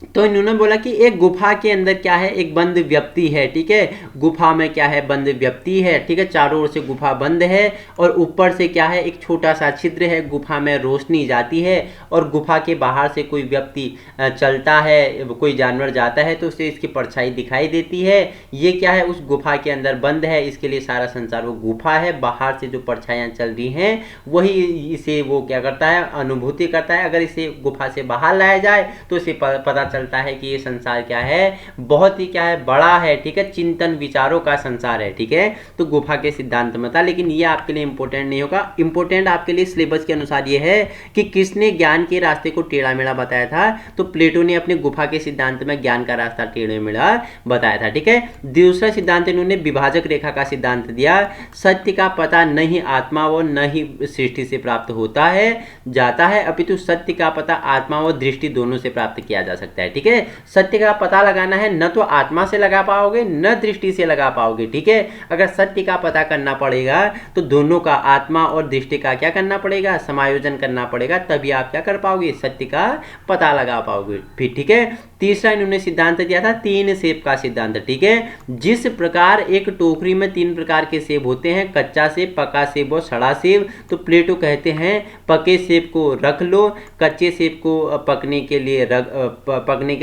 तो इन्होंने बोला कि एक गुफा के अंदर क्या है, एक बंद व्यक्ति है। ठीक है, गुफा में क्या है, बंद व्यक्ति है। ठीक है, चारों ओर से गुफा बंद है और ऊपर से क्या है, एक छोटा सा छिद्र है, गुफा में रोशनी जाती है और गुफा के बाहर से कोई व्यक्ति चलता है, कोई जानवर जाता है तो उसे इसकी परछाई दिखाई देती है। ये क्या है, उस गुफा के अंदर बंद है, इसके लिए सारा संसार वो गुफा है। बाहर से जो परछाइयाँ चल रही हैं वही इसे वो क्या करता है, अनुभूति करता है। अगर इसे गुफा से बाहर लाया जाए तो इसे पता चलता है कि ये संसार क्या है, बहुत ही क्या है, बड़ा है। ठीक है, चिंतन विचारों का संसार है। ठीक है, तो गुफा के सिद्धांत में था, लेकिन ये आपके लिए इंपॉर्टेंट नहीं होगा। इंपॉर्टेंट आपके लिए सिलेबस के अनुसार ये है कि किसने ज्ञान के रास्ते को टेढ़ा मेढ़ा बताया था, तो प्लेटो ने अपने गुफा के सिद्धांत में ज्ञान का रास्ता टेढ़ा मेढ़ा बताया था। ठीक है, दूसरा सिद्धांत इन्होंने विभाजक रेखा का सिद्धांत दिया। सत्य का पता नहीं आत्मा व न ही सृष्टि से प्राप्त होता है जाता है, अपितु सत्य का पता आत्मा व दृष्टि दोनों से प्राप्त किया जा सकता है। ठीक है, सत्य का पता लगाना है, न तो आत्मा से लगा पाओगे न दृष्टि से लगा पाओगे। ठीक है, अगर सत्य का पता करना पड़ेगा तो दोनों का, आत्मा और दृष्टि का क्या करना पड़ेगा, समायोजन करना पड़ेगा, तभी आप क्या कर पाओगे, सत्य का पता लगा पाओगे। फिर ठीक है, तीसरा इन्होंने सिद्धांत दिया था 3 सेब का सिद्धांत। ठीक है, जिस प्रकार एक टोकरी में 3 प्रकार के सेब होते हैं, कच्चा सेब, पका सेब और सड़ा सेब, तो प्लेटो कहते हैं पके सेब को रख लो, कच्चे सेब को पकने के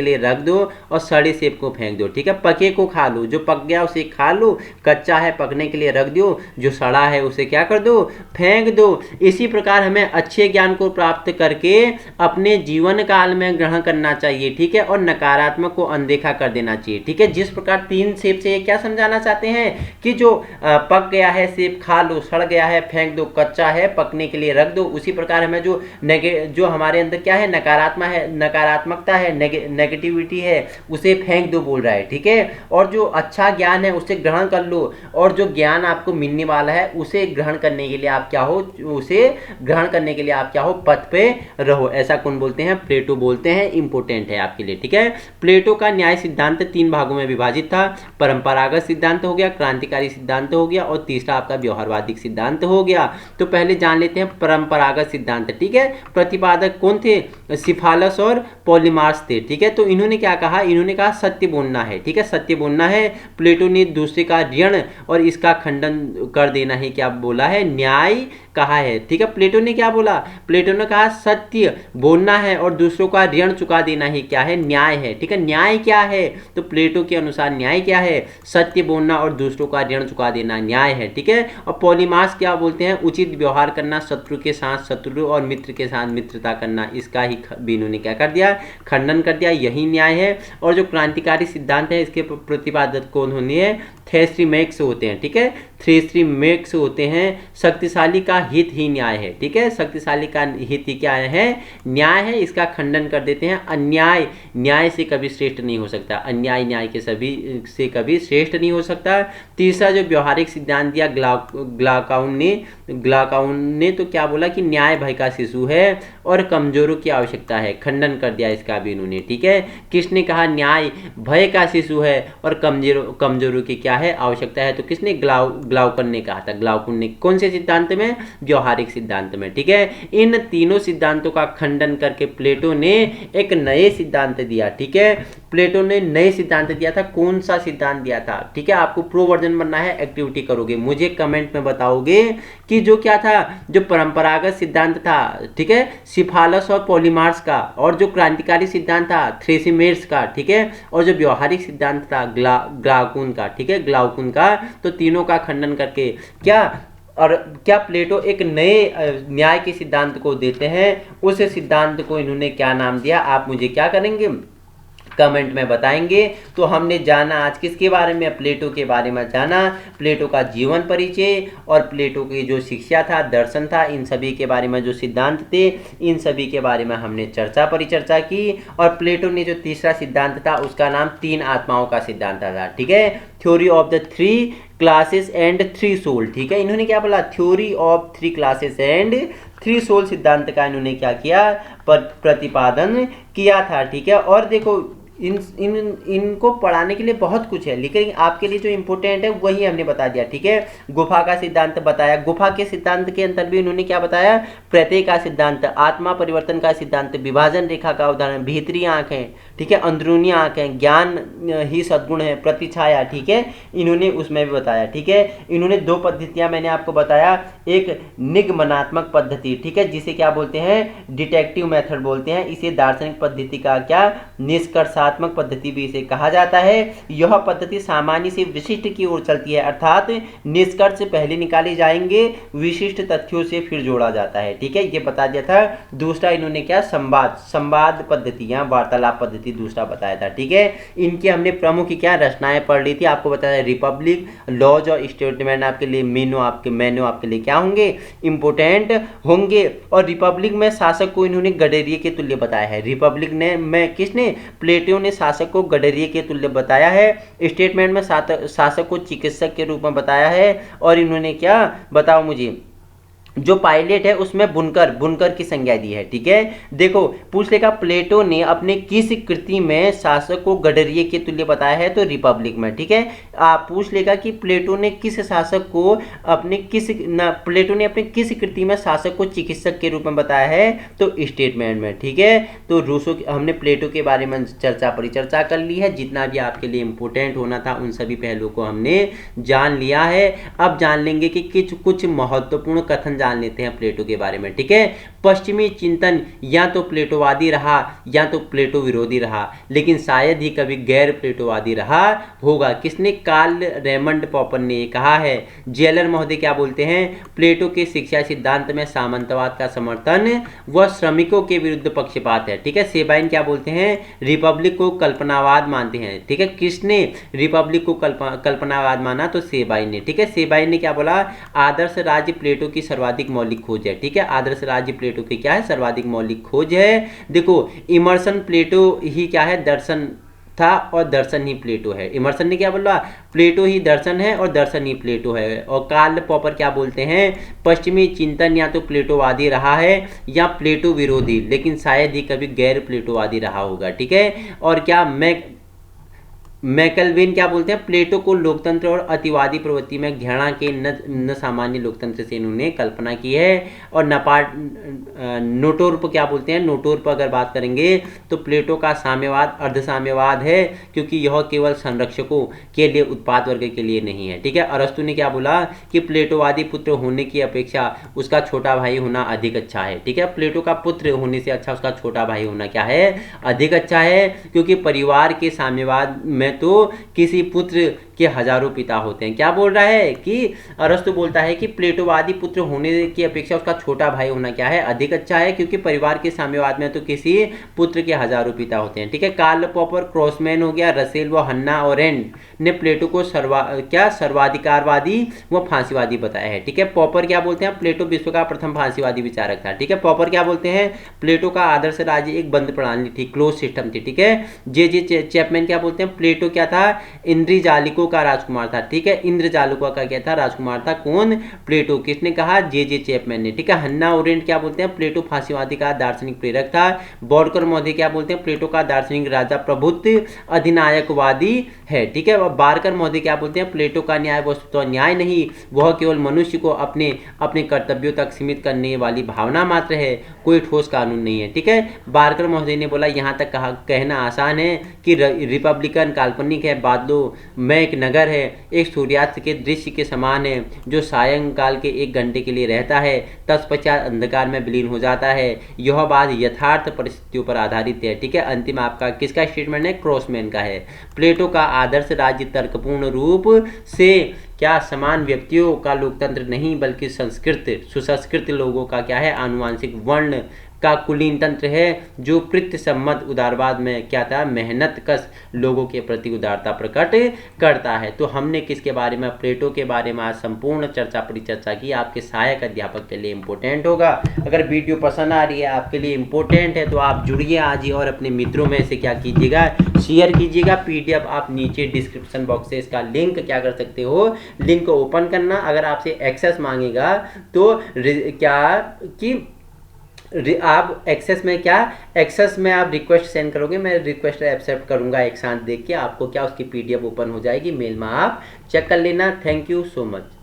लिए रख दो और सड़े सेब को फेंक दो। ठीक है, पके को खा लो, जो पक गया उसे खा लो, कच्चा है पकने के लिए रख दो, जो सड़ा है उसे क्या कर दो, फेंक दो। इसी प्रकार हमें अच्छे ज्ञान को प्राप्त करके अपने जीवन काल में ग्रहण करना चाहिए। ठीक है, और नकारात्मक को अनदेखा कर देना चाहिए। ठीक है, जिस प्रकार 3 सेब से ये क्या समझाना चाहते हैं कि जो पक गया है सेब खा लो, सड़ गया है फेंक दो, कच्चा है पकने के लिए रख दो। उसी प्रकार हमें जो हमारे अंदर क्या है, नकारात्मकता है, नेगेटिविटी है, उसे फेंक दो बोल रहा है। ठीक है, और जो अच्छा ज्ञान है उसे ग्रहण कर लो, और जो ज्ञान आपको मिलने वाला है उसे ग्रहण करने के लिए आप क्या हो, पथ पे रहो। ऐसा कौन बोलते हैं, प्लेटो बोलते हैं। इंपॉर्टेंट है आपके लिए। ठीक है, प्लेटो का न्याय सिद्धांत 3 भागों में विभाजित था। परंपरागत सिद्धांत हो गया, क्रांतिकारी सिद्धांत हो गया और तीसरा आपका व्यवहारवादी सिद्धांत हो गया। तो पहले जान लेते हैं परंपरागत सिद्धांत। ठीक है, प्रतिपादक कौन थे, सिफालस और पॉलीमार्स थे। ठीक है, तो इन्होंने क्या कहा, इन्होंने कहा सत्य बोलना है। ठीक है, सत्य बोलना है। प्लेटो ने दूसरे का ऋण और इसका खंडन कर देना ही क्या बोला है, न्याय कहा है। ठीक है, प्लेटो ने क्या बोला, प्लेटो ने कहा सत्य बोलना है और दूसरों का ऋण चुका देना ही क्या है, न्याय न्याय है। ठीक है, न्याय क्या है? तो प्लेटो के अनुसार न्याय क्या है? सत्य बोलना और दूसरों का ऋण चुका देना न्याय है। ठीक है, और पॉलीमार्क्स क्या बोलते हैं? उचित व्यवहार करना, शत्रु के साथ शत्रु और मित्र के साथ मित्रता करना। इसका ही भी इन्होंने क्या कर दिया? खंडन कर दिया। यही न्याय है। और जो क्रांतिकारी सिद्धांत है इसके प्रतिपादक कौन होने हैं? थ्रेसिमेक्स होते हैं। ठीक है, थ्रेसिमेक्स होते हैं। शक्तिशाली का हित ही न्याय है। ठीक है, शक्तिशाली का हित ही क्या है? न्याय है। इसका खंडन कर देते हैं। अन्याय न्याय से कभी श्रेष्ठ नहीं हो सकता। अन्याय न्याय के सभी से कभी श्रेष्ठ नहीं हो सकता। तीसरा जो व्यवहारिक सिद्धांत दिया ग्लाकाउन ने तो क्या बोला कि न्याय भय का शिशु है और कमजोरों की आवश्यकता है। खंडन कर दिया इसका भी इन्होंने। ठीक है, किसने कहा न्याय भय का शिशु है और कमजोरों की क्या है? आवश्यकता है। तो किसने? ग्लाउकन ने कहा था। ग्लाउकन ने कौन से सिद्धांत में? व्यवहारिक सिद्धांत में। ठीक है, इन तीनों सिद्धांतों का खंडन करके प्लेटो ने एक नए सिद्धांत दिया। ठीक है, प्लेटो ने नए सिद्धांत दिया था। कौन सा सिद्धांत दिया था? ठीक है, आपको प्रो वर्जन बनना है, एक्टिविटी करोगे, मुझे कमेंट में बताओगे कि जो क्या था, जो परंपरागत सिद्धांत था, ठीक है, सिफालस और पॉलीमार्स का, और जो क्रांतिकारी सिद्धांत था थ्रेसिमेड्स का, ठीक है, और जो व्यवहारिक सिद्धांत था ग्लाउकुन का, ठीक है, ग्लाउकुन का, तो तीनों का खंडन करके क्या और क्या प्लेटो एक नए न्याय के सिद्धांत को देते हैं। उस सिद्धांत को इन्होंने क्या नाम दिया? आप मुझे क्या करेंगे? कमेंट में बताएंगे। तो हमने जाना आज किसके बारे में? प्लेटो के बारे में जाना। प्लेटो का जीवन परिचय और प्लेटो की जो शिक्षा था, दर्शन था, इन सभी के बारे में जो सिद्धांत थे, इन सभी के बारे में हमने परिचर्चा की। और प्लेटो ने जो तीसरा सिद्धांत था उसका नाम तीन आत्माओं का सिद्धांत था। ठीक है, theory of the three classes and three soul. ठीक है, इन्होंने क्या बोला? Theory of three classes and three soul सिद्धांत का इन्होंने क्या किया? प्रतिपादन किया था। ठीक है, और देखो इनको पढ़ाने के लिए बहुत कुछ है, लेकिन आपके लिए जो इम्पोर्टेंट है वही हमने बता दिया। ठीक है, गुफा का सिद्धांत बताया। गुफा के सिद्धांत के अंतर भी इन्होंने क्या बताया? प्रत्यय का सिद्धांत, आत्मा परिवर्तन का सिद्धांत, विभाजन रेखा का उदाहरण, भीतरी आंखें, ठीक है, अंदरूनी आंखें, ज्ञान ही सद्गुण है, प्रतिछाया। ठीक है, इन्होंने उसमें भी बताया। ठीक है, इन्होंने दो पद्धतियां मैंने आपको बताया, एक निगमनात्मक पद्धति, ठीक है, जिसे क्या बोलते हैं? डिटेक्टिव मेथड बोलते हैं। इसे दार्शनिक पद्धति का क्या? निष्कर्षात्मक पद्धति भी इसे कहा जाता है। यह पद्धति सामान्य से विशिष्ट की ओर चलती है, अर्थात निष्कर्ष पहले निकाले जाएंगे, विशिष्ट तथ्यों से फिर जोड़ा जाता है। ठीक है, ये बता दिया था। दूसरा इन्होंने क्या? संवाद पद्धति या वार्तालाप पद्धति दूसरा बताया था। ठीक है, इनकी हमने प्रमुख क्या रचनाएं पढ़ ली थी, आपको बताया रिपब्लिक, लॉज और स्टेटमेंट आपके लिए मेनू आपके लिए क्या होंगे? इंपोर्टेंट होंगे। और रिपब्लिक में शासक को इन्होंने गडेरिये के तुल्य बताया है। रिपब्लिक में किसने? प्लेटो ने शासक को गडेरिये के तुल्य बताया है। स्टेटमेंट में शासक को चिकित्सक के रूप में बताया है। और इन्होंने क्या? बताओ मुझे, जो पायलट है उसमें बुनकर की संज्ञा दी है। ठीक है, देखो पूछ लेगा प्लेटो ने अपने किस कृति में शासक को गडरिये के तुल्य बताया है? तो रिपब्लिक में। ठीक है, आप पूछ लेगा कि प्लेटो ने किस शासक को प्लेटो ने अपने किस कृति में शासक को चिकित्सक के रूप में बताया है? तो स्टेटमेंट में। ठीक है, तो रूसो हमने प्लेटो के बारे में परिचर्चा कर ली है। जितना भी आपके लिए इंपोर्टेंट होना था उन सभी पहलुओं को हमने जान लिया है। अब जान लेंगे कि कुछ महत्वपूर्ण कथन जान लेते हैं प्लेटो के बारे में। ठीक है, पश्चिमी चिंतन या तो प्लेटोवादी रहा या तो प्लेटो विरोधी रहा, लेकिन शायद ही कभी गैर प्लेटोवादी रहा होगा। किसने? कार्ल रेमंड पॉपर ने कहा है। जेलर महोदय क्या बोलते हैं? प्लेटो के शिक्षा सिद्धांत में सामंतवाद का समर्थन व श्रमिकों के विरुद्ध पक्षपात है। ठीक है, सेबाइन क्या बोलते हैं? रिपब्लिक को कल्पनावाद मानते हैं। ठीक है, किसने रिपब्लिक को कल्पनावाद माना? तो सेबाइन ने। ठीक है, सेबाइन ने क्या बोला? आदर्श राज्य प्लेटो की सर्वाधिक मौलिक खोज है। ठीक है, आदर्श राज्य प्लेटो की क्या है? सर्वाधिक मौलिक खोज है। देखो इमर्सन प्लेटो ही क्या है? दर्शन था और दर्शन ही प्लेटो है। इमर्सन ने क्या बोला? प्लेटो ही दर्शन है और दर्शन ही प्लेटो है। और कार्ल पॉपर क्या बोलते हैं? पश्चिमी चिंतन या तो प्लेटोवादी रहा है या प्लेटो विरोधी, लेकिन शायद ही कभी गैर प्लेटोवादी रहा होगा। ठीक है, और क्या मैकलवेन क्या बोलते हैं, प्लेटो को लोकतंत्र और अतिवादी प्रवृत्ति में घृणा के न सामान्य लोकतंत्र से इन्होंने कल्पना की है। और नोटोर्प क्या बोलते हैं, नोटोर्प अगर बात करेंगे तो प्लेटो का साम्यवाद अर्ध साम्यवाद है, क्योंकि यह केवल संरक्षकों के लिए उत्पाद वर्ग के लिए नहीं है। ठीक है, अरस्तु ने क्या बोला कि प्लेटोवादी पुत्र होने की अपेक्षा उसका छोटा भाई होना अधिक अच्छा है। ठीक है, प्लेटो का पुत्र होने से अच्छा उसका छोटा भाई होना क्या है, अधिक अच्छा है, क्योंकि परिवार के साम्यवाद में तो किसी पुत्र के हजारों पिता होते हैं। क्या बोल रहा है कि अरस्तु बोलता है कि प्लेटोवादी पुत्र होने की अपेक्षा उसका छोटा भाई होना क्या है, अधिक अच्छा है, क्योंकि परिवार के साम्यवाद में तो किसी पुत्र के हजारों पिता होते हैं। ठीक है, कार्ल पॉपर, क्रॉसमैन हो गया, रसेल व हन्ना ओरेंट ने प्लेटो को सर्वाधिकारवादी व फांसीवादी बताया है। ठीक है, पॉपर क्या बोलते हैं, प्लेटो विश्व का प्रथम फांसीवादी विचारक था। ठीक है, पॉपर क्या बोलते हैं, प्लेटो का आदर्श राज्य एक बंद प्रणाली थी, क्लोज सिस्टम थी। ठीक है, जे चैपमैन क्या बोलते हैं, प्लेटो क्या था, इंद्रजालिकों का राजकुमार था। ठीक है, इंद्रजालिकों का क्या था, राजकुमार था। कौन, प्लेटो। किसने कहा, जे चैपमैन ने। ठीक है, हन्ना ओरेंट क्या बोलते हैं, प्लेटो फांसीवादी का दार्शनिक प्रेरक था। बॉडकर महोदय क्या बोलते हैं, प्लेटो का दार्शनिक राजा प्रभुत्व अधिनायकवादी है। ठीक है, बारकर महोदय क्या बोलते हैं, प्लेटो का न्याय वस्तुतः न्याय नहीं, वह केवल मनुष्य को अपने अपने कर्तव्यों तक सीमित करने वाली भावना मात्र है, कोई ठोस कानून नहीं है। ठीक है, बारकर महोदय ने बोला यहाँ तक कहना आसान है कि रिपब्लिकन काल्पनिक है, बादलों में एक नगर है, एक सूर्यास्त के दृश्य के समान है जो सायंकाल के 1 घंटे के लिए रहता है, तत्पश्चात अंधकार में विलीन हो जाता है। यह बात यथार्थ परिस्थितियों पर आधारित है। ठीक है, अंतिम आपका किसका स्टेटमेंट है, क्रॉसमैन का है। प्लेटो का आदर्श राज्य तर्कपूर्ण रूप से क्या समान व्यक्तियों का लोकतंत्र नहीं, बल्कि संस्कृत सुसंस्कृत लोगों का क्या है, आनुवांशिक वर्ण का कुलीन तंत्र है, जो प्रत्य सम्मत उदारवाद में क्या था, मेहनत कश लोगों के प्रति उदारता प्रकट करता है। तो हमने किसके बारे में, प्लेटो के बारे में आज संपूर्ण परिचर्चा की। आपके सहायक अध्यापक के लिए इंपॉर्टेंट होगा। अगर वीडियो पसंद आ रही है, आपके लिए इंपॉर्टेंट है, तो आप जुड़िए आज ही और अपने मित्रों में से क्या कीजिएगा, शेयर कीजिएगा। पीडीएफ आप नीचे डिस्क्रिप्शन बॉक्स से इसका लिंक क्या कर सकते हो, लिंक को ओपन करना। अगर आपसे एक्सेस मांगेगा तो क्या कि आप एक्सेस में क्या, एक्सेस में आप रिक्वेस्ट सेंड करोगे, मैं रिक्वेस्ट एक्सेप्ट करूंगा, एक साथ देख के आपको क्या उसकी पीडीएफ ओपन हो जाएगी, मेल में आप चेक कर लेना। Thank you so much.